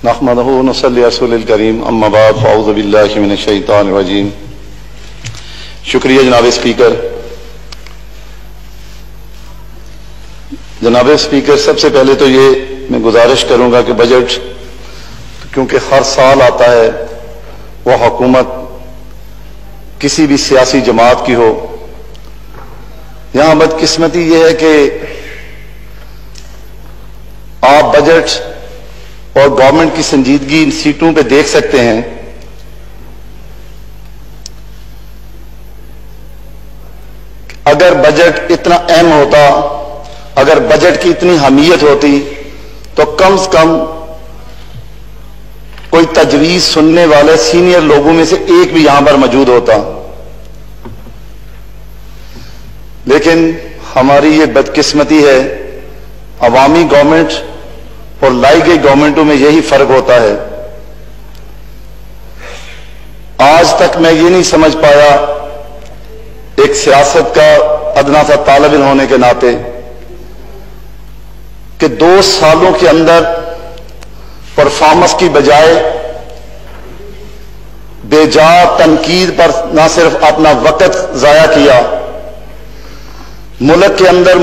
نحمده ونصلي على رسول الكريم اما بعد فاعوذ باللہ من الشیطان الرجیم۔ شکریہ جناب اسپیکر۔ جناب اسپیکر، سب سے پہلے تو یہ میں گزارش کروں گا کہ بجٹ کیونکہ ہر سال آتا ہے، وہ حکومت کسی بھی سیاسی جماعت کی ہو، یہاں بدقسمتی یہ ہے کہ آپ بجٹ اور گورنمنٹ کی سنجیدگی ان سیٹوں پہ دیکھ سکتے ہیں۔ اگر بجٹ اتنا اہم ہوتا، اگر بجٹ کی اتنی اہمیت ہوتی تو کم سے کم کوئی تجویز سننے والے سینئر لوگوں میں سے ایک بھی یہاں پر موجود ہوتا، لیکن ہماری یہ بدقسمتی ہے۔ عوامی گورنمنٹ اور لائی گئی گورنمنٹوں میں یہی فرق ہوتا ہے۔ آج تک میں یہ نہیں سمجھ پایا، ایک سیاست کا ادنا سا طالب علم ہونے کے ناطے، کہ 2 سالوں کے اندر پرفارمنس کی بجائے بے جا تنقید پر نہ صرف اپنا وقت ضائع کیا، ملک کے اندر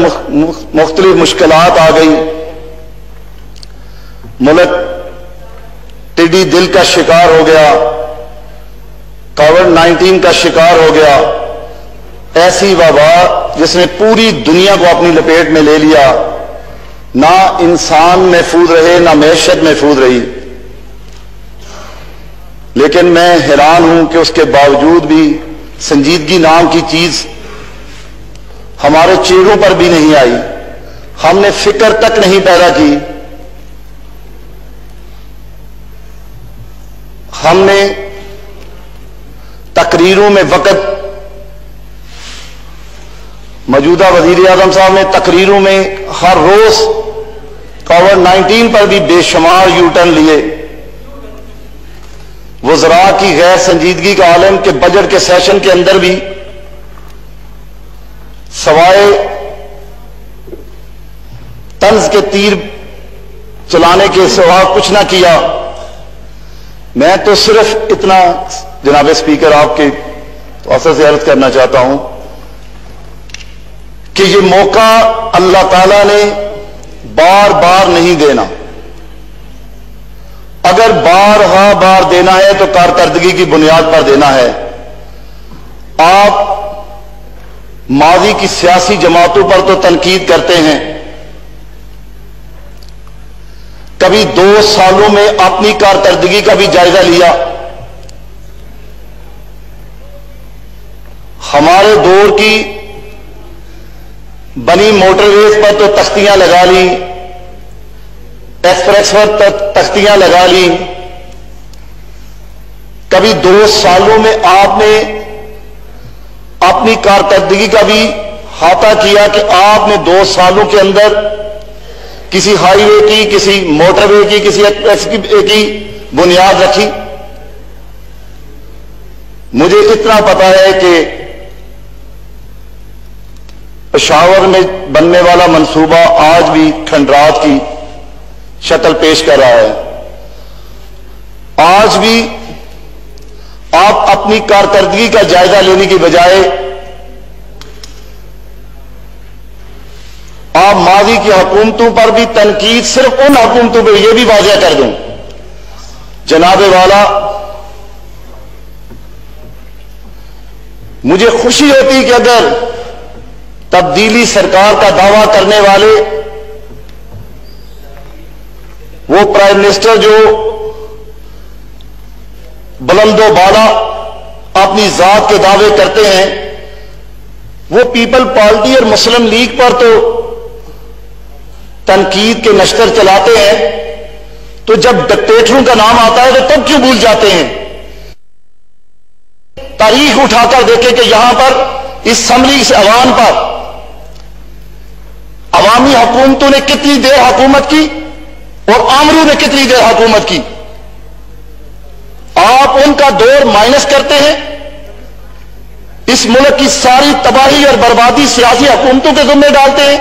مختلف مشکلات آ گئی، ملک ٹڈی دل کا شکار ہو گیا، کووڈ-19 کا شکار ہو گیا، ایسی وبا جس نے پوری دنیا کو اپنی لپیٹ میں لے لیا، نہ انسان محفوظ رہے نہ معیشت محفوظ رہی۔ لیکن میں حیران ہوں کہ اس کے باوجود بھی سنجیدگی نام کی چیز ہمارے چہروں پر بھی نہیں آئی، ہم نے فکر تک نہیں پیدا کی، ہم نے تقریروں میں وقت، موجودہ وزیر اعظم صاحب نے تقریروں میں ہر روز کووڈ-19 پر بھی بے شمار یو ٹرن لیے۔ وزراء کی غیر سنجیدگی کا عالم کہ بجٹ کے سیشن کے اندر بھی سوائے طنز کے تیر چلانے کے سوا کچھ نہ کیا۔ میں تو صرف اتنا جناب اسپیکر آپ کے توسط سے عرض کرنا چاہتا ہوں کہ یہ موقع اللہ تعالیٰ نے بار بار نہیں دینا۔ اگر بار دینا ہے تو کارکردگی کی بنیاد پر دینا ہے۔ آپ ماضی کی سیاسی جماعتوں پر تو تنقید کرتے ہیں، کبھی 2 سالوں میں اپنی کارکردگی کا بھی جائزہ لیا؟ ہمارے دور کی بنی موٹر ویز پر تو تختیاں لگا لی، ایکسپریس پر تختیاں لگا لی، کبھی 2 سالوں میں آپ نے اپنی کارکردگی کا بھی احاطہ کیا کہ آپ نے 2 سالوں کے اندر کسی ہائی وے کی، کسی موٹر وے کی، کسی ایکسپریس وے کی بنیاد رکھی؟ مجھے اتنا پتا ہے کہ پشاور میں بننے والا منصوبہ آج بھی کھنڈرات کی شکل پیش کر رہا ہے۔ آج بھی آپ اپنی کارکردگی کا جائزہ لینے کی بجائے آپ ماضی کی حکومتوں پر بھی تنقید، صرف ان حکومتوں پہ یہ بھی واضح کر دوں جناب والا، مجھے خوشی ہوتی کہ اگر تبدیلی سرکار کا دعویٰ کرنے والے وہ پرائم منسٹر جو بلند و بالا اپنی ذات کے دعوے کرتے ہیں، وہ پیپل پارٹی اور مسلم لیگ پر تو تنقید کے نشتر چلاتے ہیں، تو جب ڈکٹیٹروں کا نام آتا ہے تو تب کیوں بھول جاتے ہیں؟ تاریخ اٹھا کر دیکھیں کہ یہاں پر اس اسمبلی سے عوام پر عوامی حکومتوں نے کتنی دیر حکومت کی اور آمروں نے کتنی دیر حکومت کی۔ آپ ان کا دور مائنس کرتے ہیں، اس ملک کی ساری تباہی اور بربادی سیاسی حکومتوں کے ذمہ ڈالتے ہیں۔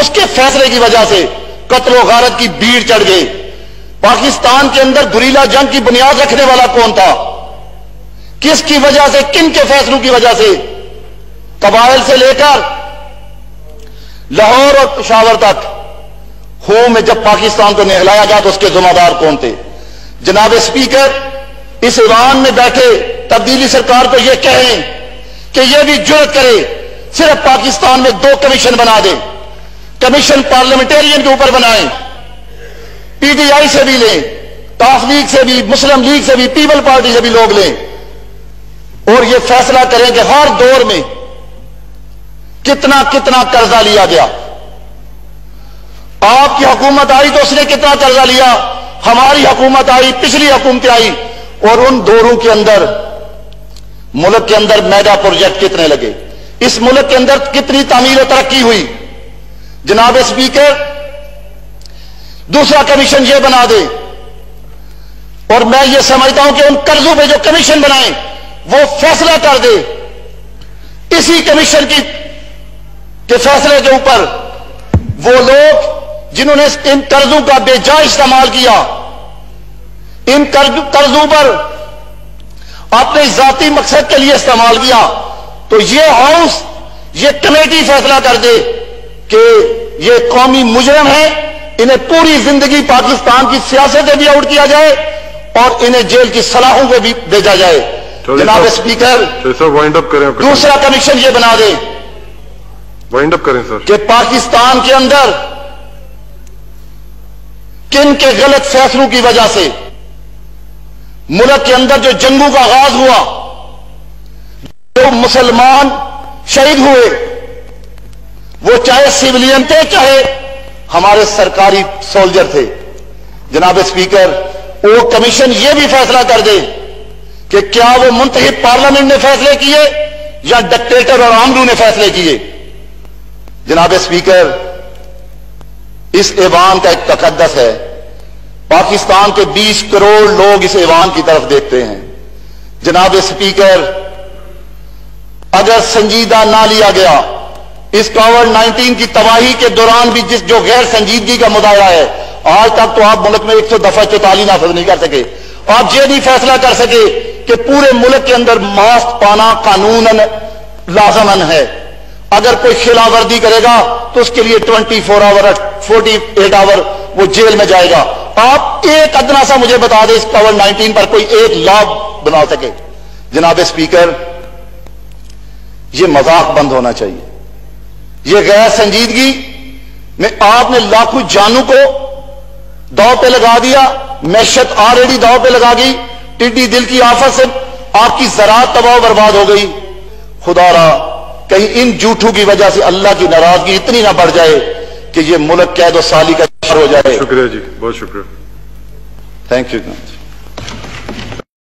اس کے فیصلے کی وجہ سے قتل و غارت کی بھیڑ چڑھ گئی. پاکستان کے اندر گریلا جنگ کی بنیاد رکھنے والا کون تھا؟ کس کی وجہ سے، کن کے فیصلوں کی وجہ سے؟ قبائل سے لے کر لاہور اور پشاور تک ہو میں جب پاکستان کو نہلایا گیا تو اس کے ذمہ دار کون تھے؟ جناب اسپیکر، اس ایوان میں بیٹھے تبدیلی سرکار کو یہ کہیں کہ یہ بھی جرأت کرے صرف پاکستان میں 2 کمیشن بنا دے. کمیشن پارلیمنٹیرین کے اوپر بنائیں، پی ٹی آئی سے بھی لیں، تاف لیگ سے بھی، مسلم لیگ سے بھی، پیپل پارٹی سے بھی لوگ لیں، اور یہ فیصلہ کریں کہ ہر دور میں کتنا کتنا قرضہ لیا گیا. آپ کی حکومت آئی تو اس نے کتنا قرضہ لیا، ہماری حکومت آئی، پچھلی حکومتیں آئی، اور ان دوروں کے اندر ملک کے اندر میگا پروجیکٹ کتنے لگے، اس ملک کے اندر کتنی تعمیر و ترقی ہوئی. جناب اسپیکر، دوسرا کمیشن یہ بنا دے، اور میں یہ سمجھتا ہوں کہ ان قرضوں پہ جو کمیشن بنائیں وہ فیصلہ کر دے. اسی کمیشن کے فیصلے کے اوپر وہ لوگ جنہوں نے ان قرضوں کا بے جا استعمال کیا، ان قرضوں پر اپنے ذاتی مقصد کے لیے استعمال کیا، تو یہ ہاؤس، یہ کمیٹی فیصلہ کر دے کہ یہ قومی مجرم ہے، انہیں پوری زندگی پاکستان کی سیاست سے بھی آؤٹ کیا جائے اور انہیں جیل کی سلاخوں کو بھی بھیجا جائے. جناب اسپیکر، دوسرا کمیشن یہ بنا دے وائنڈ اپ کریں سر کہ پاکستان کے اندر کن کے غلط فیصلوں کی وجہ سے ملک کے اندر جو جنگوں کا آغاز ہوا، جو مسلمان شہید ہوئے، وہ چاہے سیولین تھے چاہے ہمارے سرکاری سولجر تھے. جناب اسپیکر، وہ کمیشن یہ بھی فیصلہ کر دے کہ کیا وہ منتخب پارلیمنٹ نے فیصلے کیے یا ڈکٹیٹر اور عاملوں نے فیصلے کیے. جناب اسپیکر، اس ایوان کا ایک تقدس ہے. پاکستان کے 20 کروڑ لوگ اس ایوان کی طرف دیکھتے ہیں. جناب اسپیکر، اگر سنجیدہ نہ لیا گیا اس کووڈ-19 کی تباہی کے دوران بھی جو غیر سنجیدگی کا مظاہرہ ہے، آج تک تو آپ ملک میں 100 دفعہ 44 نافذ نہیں کر سکے. آپ یہ نہیں فیصلہ کر سکے کہ پورے ملک کے اندر ماسک پانا قانوناً لازماً ہے. اگر کوئی خلاف ورزی کرے گا تو اس کے لیے 24 آور 48 آور وہ جیل میں جائے گا. آپ ایک ادنا سا مجھے بتا دیں اس کووڈ-19 پر کوئی ایک لا بنا سکے. جناب اسپیکر، یہ مذاق بند ہونا چاہیے. یہ غیر سنجیدگی میں آپ نے لاکھوں جانوں کو داؤ پہ لگا دیا، معیشت آلریڈی داؤ پہ لگا گئی، ٹڈی دل کی آفت سے آپ کی زراعت تباہ و برباد ہو گئی. خدا را کہیں ان جھوٹوں کی وجہ سے اللہ کی ناراضگی اتنی نہ بڑھ جائے کہ یہ ملک قید و سالی کا شکار ہو جائے. شکریہ جی، بہت شکریہ. Thank you.